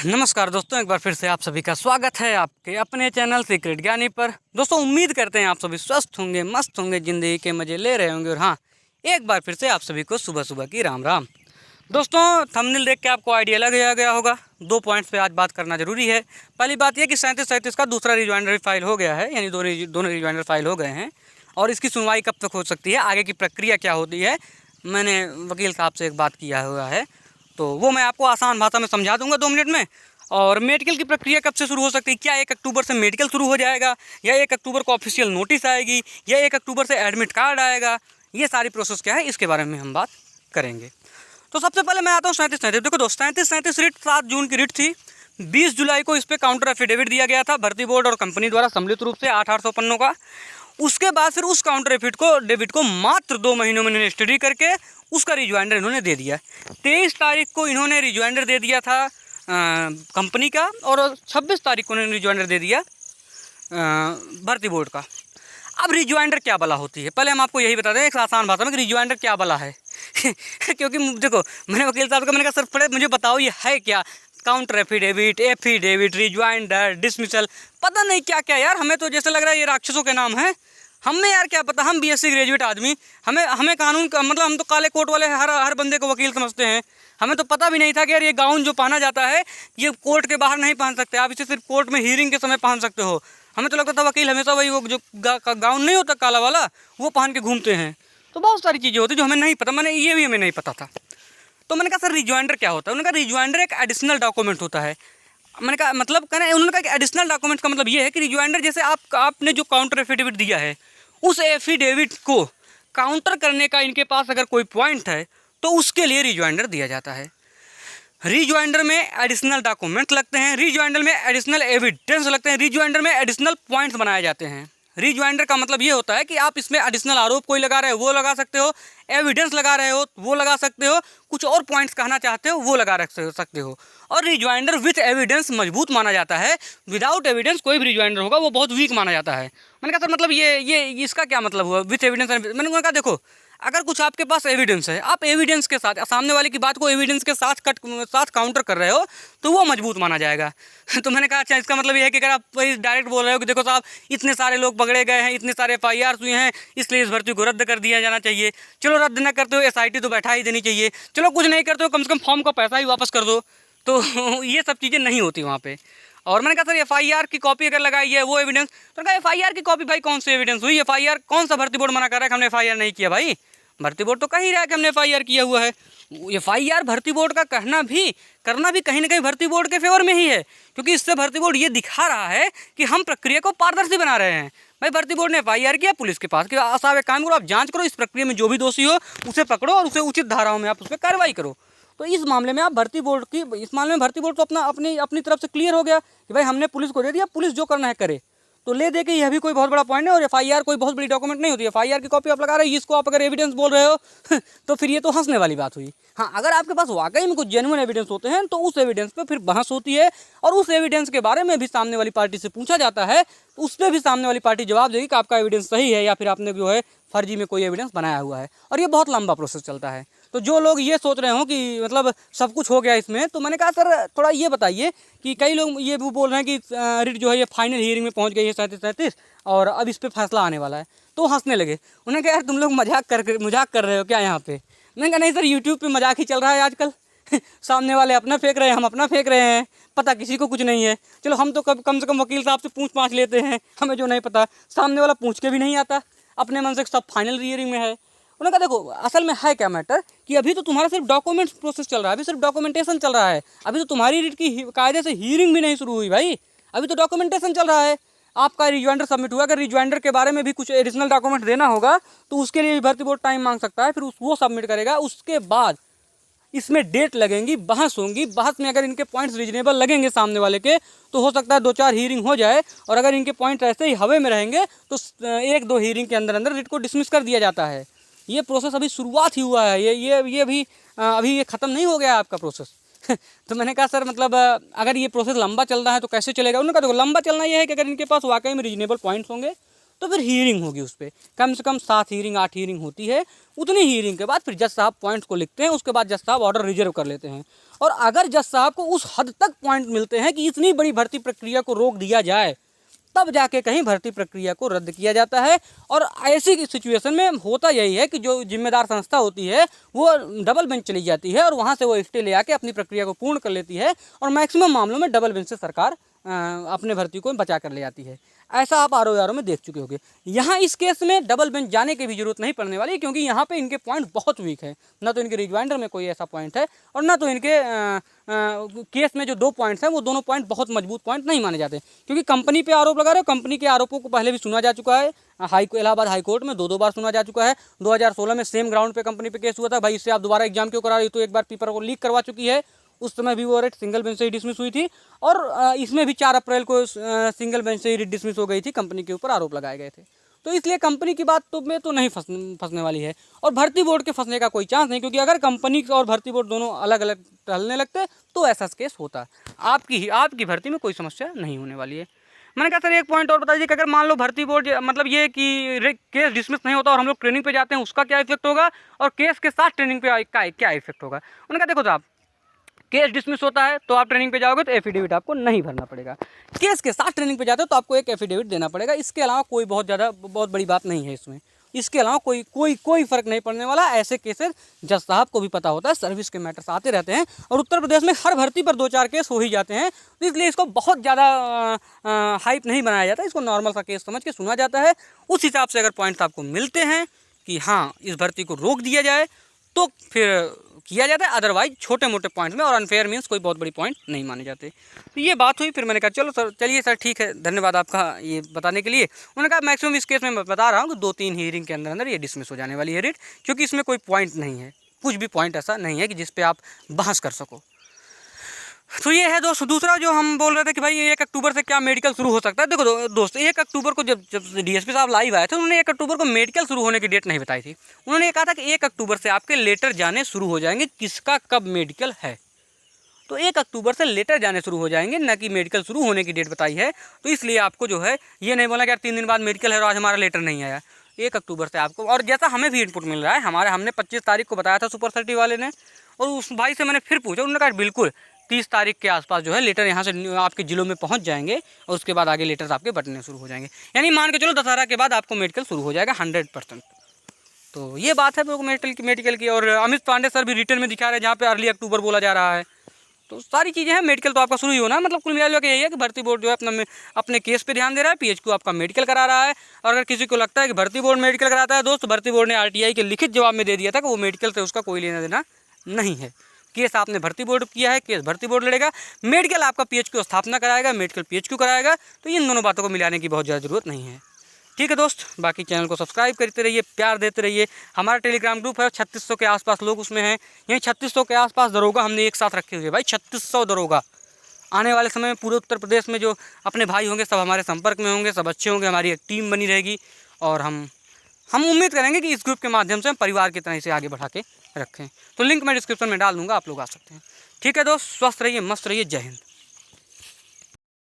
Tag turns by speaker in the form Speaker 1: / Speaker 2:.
Speaker 1: नमस्कार दोस्तों, एक बार फिर से आप सभी का स्वागत है आपके अपने चैनल सीक्रेट ज्ञानी पर। दोस्तों, उम्मीद करते हैं आप सभी स्वस्थ होंगे, मस्त होंगे, ज़िंदगी के मज़े ले रहे होंगे। और हाँ, एक बार फिर से आप सभी को सुबह सुबह की राम राम। दोस्तों, थंबनेल देख के आपको आइडिया लग गया होगा। 2 पॉइंट्स पे आज बात करना जरूरी है। पहली बात यह कि 3737 का दूसरा रिजॉइंडर फाइल हो गया है, यानी दोनों रिजॉइंडर फाइल हो गए हैं। और इसकी सुनवाई कब तक हो सकती है, आगे की प्रक्रिया क्या होती है, मैंने वकील साहब से एक बात किया हुआ है, तो वो मैं आपको आसान भाषा में समझा दूंगा 2 मिनट में। और मेडिकल की प्रक्रिया कब से शुरू हो सकती है, क्या 1 अक्टूबर से मेडिकल शुरू हो जाएगा, या 1 अक्टूबर को ऑफिशियल नोटिस आएगी, या 1 अक्टूबर से एडमिट कार्ड आएगा, ये सारी प्रोसेस क्या है इसके बारे में हम बात करेंगे। तो सबसे पहले मैं आता हूँ 3737। देखो दोस्तों, 3737 रिट 7 जून की रिट थी। 20 जुलाई को इस पर काउंटर एफिडेविट दिया गया था भर्ती बोर्ड और कंपनी द्वारा सम्मिलित रूप से 800 पन्नों का। उसके बाद फिर उस काउंटर एफिडेविट को मात्र 2 महीनों में इन्होंने स्टडी करके उसका रिजॉइंडर इन्होंने दे दिया। 23 तारीख को इन्होंने रिजॉइंडर दे दिया था कंपनी का, और 26 तारीख को इन्होंने रिजॉइंडर दे दिया भर्ती बोर्ड का। अब रिजॉइंडर क्या बला होती है, पहले हम आपको यही बता दें एक आसान भाषा में कि रिजॉइंडर क्या बला है। क्योंकि देखो, मैंने वकील साहब को मैंने कहा सर पहले मुझे बताओ ये है क्या, काउंटर एफिडेविट, रिजॉइंडर, डिसमिसल, पता नहीं क्या क्या यार। हमें तो जैसे लग रहा है ये राक्षसों के नाम हैं। हमें यार क्या पता, हम बीएससी ग्रेजुएट आदमी, हमें कानून का मतलब, हम तो काले कोट वाले हर बंदे को वकील समझते हैं। हमें तो पता भी नहीं था कि यार ये गाउन जो पहना जाता है ये कोर्ट के बाहर नहीं पहन सकते, आप इसे सिर्फ कोर्ट में हीयरिंग के समय पहन सकते हो। हमें तो लगता था वकील हमेशा वही वो जो गाउन नहीं होता काला वाला, वो पहन के घूमते हैं। तो बहुत सारी चीज़ें होती जो हमें नहीं पता, ये भी हमें नहीं पता था। तो मैंने कहा सर रिजॉइंडर क्या होता है। उन्होंने कहा रिजॉइंडर एक एडिशनल डॉक्यूमेंट होता है। मैंने कहा मतलब उन्होंने कहा कि एडिशनल डॉक्यूमेंट का मतलब ये है कि रिजॉइंडर जैसे आपने जो काउंटर एफिडेविट दिया है, उस एफिडेविट को काउंटर करने का इनके पास अगर कोई पॉइंट है तो उसके लिए रिजॉइंडर दिया जाता है। रिजॉइंडर में एडिशनल डॉक्यूमेंट लगते हैं, रिजॉइंडर में एडिशनल एविडेंस लगते हैं, रिजॉइंडर में एडिशनल पॉइंट्स बनाए जाते हैं। रिजॉइंडर का मतलब ये होता है कि आप इसमें एडिशनल आरोप कोई लगा रहे हो वो लगा सकते हो, एविडेंस लगा रहे हो वो लगा सकते हो, कुछ और पॉइंट्स कहना चाहते हो वो लगा सकते हो। और रिजॉइंडर विथ एविडेंस मजबूत माना जाता है। विदाउट एविडेंस कोई भी रिजॉइंडर होगा वो बहुत वीक माना जाता है। मैंने कहा सर मतलब ये इसका क्या मतलब हुआ विथ एविडेंस। मैंने कहा देखो, अगर कुछ आपके पास एविडेंस है, आप एविडेंस के साथ सामने वाले की बात को एविडेंस के साथ काउंटर कर रहे हो तो वो मजबूत माना जाएगा। तो मैंने कहा अच्छा, इसका मतलब ये है कि अगर आप डायरेक्ट बोल रहे हो कि देखो साहब इतने सारे लोग पकड़े गए हैं, इतने सारे FIR हुए हैं, इसलिए इस भर्ती को रद्द कर दिया जाना चाहिए। चलो रद्द न करते हो SIT तो बैठा ही देनी चाहिए, चलो कुछ नहीं करते हो कम से कम फॉर्म का पैसा ही वापस कर दो। तो ये सब चीज़ें नहीं होती वहाँ पर। और मैंने कहा सर FIR की कॉपी अगर लगाई है वो एविडेंस। तो कहा FIR की कॉपी भाई कौन सी एविडेंस हुई, FIR कौन सा भर्ती बोर्ड मना कर रहा है कि हमने FIR नहीं किया। भाई भर्ती बोर्ड तो कह ही रहा है कि हमने FIR किया हुआ है। FIR भर्ती बोर्ड का करना भी कहीं ना कहीं भर्ती बोर्ड के फेवर में ही है, क्योंकि इससे भर्ती बोर्ड ये दिखा रहा है कि हम प्रक्रिया को पारदर्शी बना रहे हैं। भाई भर्ती बोर्ड ने FIR किया, पुलिस के पास कि साहब एक काम करो, आप जांच करो, इस प्रक्रिया में जो भी दोषी हो उसे पकड़ो और उसे उचित धाराओं में आप उस पर कार्रवाई करो। तो इस मामले में आप भर्ती बोर्ड तो अपनी तरफ से क्लियर हो गया कि भाई हमने पुलिस को दे दिया, पुलिस जो करना है करे। तो ले दे के यह भी कोई बहुत बड़ा पॉइंट है। और FIR कोई बहुत बड़ी डॉक्यूमेंट नहीं होती है। FIR की कॉपी आप लगा रहे हो, इसको आप अगर एविडेंस बोल रहे हो तो फिर ये तो हंसने वाली बात हुई। हाँ, अगर आपके पास वाकई में कुछ जेन्युइन एविडेंस होते हैं तो उस एविडेंस पे फिर बहस होती है, और उस एविडेंस के बारे में भी सामने वाली पार्टी से पूछा जाता है, तो उस पर भी सामने वाली पार्टी जवाब देगी कि आपका एविडेंस सही है या फिर आपने जो है फर्जी में कोई एविडेंस बनाया हुआ है। और ये बहुत लंबा प्रोसेस चलता है। तो जो लोग ये सोच रहे हो कि मतलब सब कुछ हो गया इसमें, तो मैंने कहा सर थोड़ा ये बताइए कि कई लोग ये भी बोल रहे हैं कि रिट जो है ये फाइनल हियरिंग में पहुंच गई है 3737 और अब इस पर फैसला आने वाला है। तो हंसने लगे। उन्होंने कहा यार तुम लोग मजाक कर रहे हो क्या यहाँ पे। मैंने कहा नहीं सर, यूट्यूब पे मजाक ही चल रहा है आजकल। सामने वाले अपना फेंक रहे हैं, हम अपना फेंक रहे हैं, पता किसी को कुछ नहीं है। चलो हम तो कम से कम वकील साहब से पूछ पाछ लेते हैं, हमें जो नहीं पता सामने वाला पूछ के भी नहीं आता, अपने मन से सब फाइनल हियरिंग में है। उन्होंने कहा देखो असल में है क्या मैटर कि अभी तो तुम्हारा सिर्फ डॉक्यूमेंट्स प्रोसेस चल रहा है, अभी सिर्फ डॉक्यूमेंटेशन चल रहा है, अभी तो तुम्हारी रिट की कायदे से हियरिंग भी नहीं शुरू हुई भाई, अभी तो डॉक्यूमेंटेशन चल रहा है। आपका रिजॉइंडर सबमिट हुआ, अगर रिजॉइंडर के बारे में भी कुछ एडिशनल डॉक्यूमेंट देना होगा तो उसके लिए भी भर्ती बोर्ड टाइम मांग सकता है, फिर वो सबमिट करेगा। उसके बाद इसमें डेट लगेंगी, बहस होंगी, बहस में अगर इनके पॉइंट्स रीजनेबल लगेंगे सामने वाले के तो हो सकता है 2-4 हियरिंग हो जाए, और अगर इनके पॉइंट ऐसे ही हवे में रहेंगे तो 1-2 हियरिंग के अंदर रिट को डिसमिस कर दिया जाता है। ये प्रोसेस अभी शुरुआत ही हुआ है, ये भी अभी ये ख़त्म नहीं हो गया आपका प्रोसेस। तो मैंने कहा सर मतलब अगर ये प्रोसेस लंबा चल रहा है तो कैसे चलेगा। उन्होंने कहा देखो लंबा चलना ये है कि अगर इनके पास वाकई में रीजनेबल पॉइंट्स होंगे तो फिर हीयरिंग होगी उस पर, कम से कम 7 हीयरिंग 8 हीयरिंग होती है। उतनी हीयरिंग के बाद फिर जज साहब पॉइंट्स को लिखते हैं, उसके बाद जज साहब ऑर्डर रिजर्व कर लेते हैं। और अगर जज साहब को उस हद तक पॉइंट मिलते हैं कि इतनी बड़ी भर्ती प्रक्रिया को रोक दिया जाए, तब जाके कहीं भर्ती प्रक्रिया को रद्द किया जाता है। और ऐसी सिचुएशन में होता यही है कि जो जिम्मेदार संस्था होती है वो डबल बेंच चली जाती है और वहाँ से वो स्टे ले आके अपनी प्रक्रिया को पूर्ण कर लेती है, और मैक्सिमम मामलों में डबल बेंच से सरकार अपने भर्ती को बचा कर ले आती है। ऐसा आप आर में देख चुके होंगे। यहाँ इस केस में डबल बेंच जाने की भी जरूरत नहीं पड़ने वाली, क्योंकि यहाँ पे इनके पॉइंट बहुत वीक है। ना तो इनके रिजवाइंडर में कोई ऐसा पॉइंट है और ना तो इनके केस में जो 2 पॉइंट्स हैं वो दोनों पॉइंट बहुत मजबूत पॉइंट नहीं माने जाते, क्योंकि कंपनी पे आरोप लगा रहे हो। कंपनी के आरोपों को पहले भी सुना जा चुका है, इलाहाबाद हाई कोर्ट में 2 बार सुना जा चुका है। 2016 में सेम ग्राउंड पे कंपनी पे केस हुआ था, भाई इससे आप दोबारा एग्जाम क्यों करा रही हो, तो एक बार पेपर को लीक करवा चुकी है। उस समय भी वो रेट सिंगल बेंच से ही डिसमिस हुई थी, और इसमें भी 4 अप्रैल को सिंगल बेंच से ही डिसमिस हो गई थी, कंपनी के ऊपर आरोप लगाए गए थे। तो इसलिए कंपनी की बात में तो नहीं फंसने वाली है, और भर्ती बोर्ड के फंसने का कोई चांस नहीं, क्योंकि अगर कंपनी और भर्ती बोर्ड दोनों अलग अलग टहलने लगते तो ऐसा केस होता। आपकी भर्ती में कोई समस्या नहीं होने वाली है। मैंने कहा सर एक पॉइंट और बता दीजिए कि अगर मान लो भर्ती बोर्ड मतलब ये कि केस डिसमिस नहीं होता और हम लोग ट्रेनिंग पे जाते हैं, उसका क्या इफेक्ट होगा, और केस के साथ ट्रेनिंग पे का क्या इफेक्ट होगा। उन्होंने कहा देखो साहब, केस डिसमिस होता है तो आप ट्रेनिंग पे जाओगे तो एफिडेविट आपको नहीं भरना पड़ेगा। केस के साथ ट्रेनिंग पे जाते हो तो आपको एक एफिडेविट देना पड़ेगा। इसके अलावा कोई बहुत बड़ी बात नहीं है इसमें। इसके अलावा कोई फ़र्क नहीं पड़ने वाला। ऐसे केसेस जज साहब को भी पता होता है, सर्विस के मैटर्स आते रहते हैं, और उत्तर प्रदेश में हर भर्ती पर 2-4 केस हो ही जाते हैं, तो इसलिए इसको बहुत ज़्यादा हाइप नहीं बनाया जाता। इसको नॉर्मल सा केस समझ के सुना जाता है। उस हिसाब से अगर पॉइंट्स आपको मिलते हैं कि हाँ इस भर्ती को रोक दिया जाए, तो फिर किया जाता है। अदरवाइज छोटे मोटे पॉइंट में, और अनफेयर मीन्स कोई बहुत बड़ी पॉइंट नहीं माने जाते। तो ये बात हुई। फिर मैंने कहा चलो सर, चलिए सर ठीक है, धन्यवाद आपका ये बताने के लिए। उन्होंने कहा मैक्सिमम इस केस में मैं बता रहा हूँ कि 2-3 हियरिंग के अंदर ये डिसमिस हो जाने वाली है रेट, क्योंकि इसमें कोई पॉइंट नहीं है, कुछ भी पॉइंट ऐसा नहीं है कि जिस पे आप बहस कर सको। तो ये है दोस्त। दूसरा जो हम बोल रहे थे कि भाई 1 अक्टूबर से क्या मेडिकल शुरू हो सकता है। देखो दोस्त, 1 अक्टूबर को जब डीएसपी साहब लाइव आए थे, उन्होंने 1 अक्टूबर को मेडिकल शुरू होने की डेट नहीं बताई थी। उन्होंने ये कहा था कि 1 अक्टूबर से आपके लेटर जाने शुरू हो जाएंगे, किसका कब मेडिकल है। तो 1 अक्टूबर से लेटर जाने शुरू हो जाएंगे, ना कि मेडिकल शुरू होने की डेट बताई है। तो इसलिए आपको जो है ये नहीं बोला कि यार 3 दिन बाद मेडिकल है और आज हमारा लेटर नहीं आया। 1 अक्टूबर से आपको, और जैसा हमें भी इनपुट मिल रहा है, हमने 25 तारीख को बताया था सुपर 30 वाले ने, और उस भाई से मैंने फिर पूछा, उन्होंने कहा बिल्कुल 30 तारीख के आसपास जो है लेटर यहाँ से आपके ज़िलों में पहुँच जाएंगे, और उसके बाद आगे लेटर्स आपके बटने शुरू हो जाएंगे। यानी मान के चलो दशहरा के बाद आपको मेडिकल शुरू हो जाएगा 100%। तो ये बात है मेडिकल की। और अमित पांडे सर भी रिटर्न में दिखा रहे हैं जहाँ पे अर्ली अक्टूबर बोला जा रहा है। तो सारी चीज़ें हैं। मेडिकल तो आपका शुरू ही होना है। मतलब कुल मिला के यही है कि भर्ती बोर्ड जो है अपने केस पे ध्यान दे रहा है, पीएचक्यू आपका मेडिकल करा रहा है। और अगर किसी को लगता है कि भर्ती बोर्ड मेडिकल कराता है दोस्त, भर्ती बोर्ड ने आरटीआई के लिखित जवाब में दे दिया था कि वो मेडिकल से उसका कोई लेना देना नहीं है। केस आपने भर्ती बोर्ड किया है, केस भर्ती बोर्ड लड़ेगा, मेडिकल आपका पीएचक्यू स्थापना कराएगा, मेडिकल पीएचक्यू कराएगा। तो इन दोनों बातों को मिलाने की बहुत ज़्यादा ज़रूरत नहीं है। ठीक है दोस्त, बाकी चैनल को सब्सक्राइब करते रहिए, प्यार देते रहिए। हमारा टेलीग्राम ग्रुप है, 3600 के आसपास लोग उसमें हैं। यहीं 3600 के आसपास दरोगा हमने एक साथ रखे हुए भाई, 3600 दरोगा। आने वाले समय में पूरे उत्तर प्रदेश में जो अपने भाई होंगे सब हमारे संपर्क में होंगे, सब अच्छे होंगे, हमारी एक टीम बनी रहेगी। और हम उम्मीद करेंगे कि इस ग्रुप के माध्यम से हम परिवार की तरह इसे आगे बढ़ा के रखें। तो लिंक मैं डिस्क्रिप्शन में डाल दूँगा, आप लोग आ सकते हैं। ठीक है दोस्त, स्वस्थ रहिए, मस्त रहिए, जय हिंद।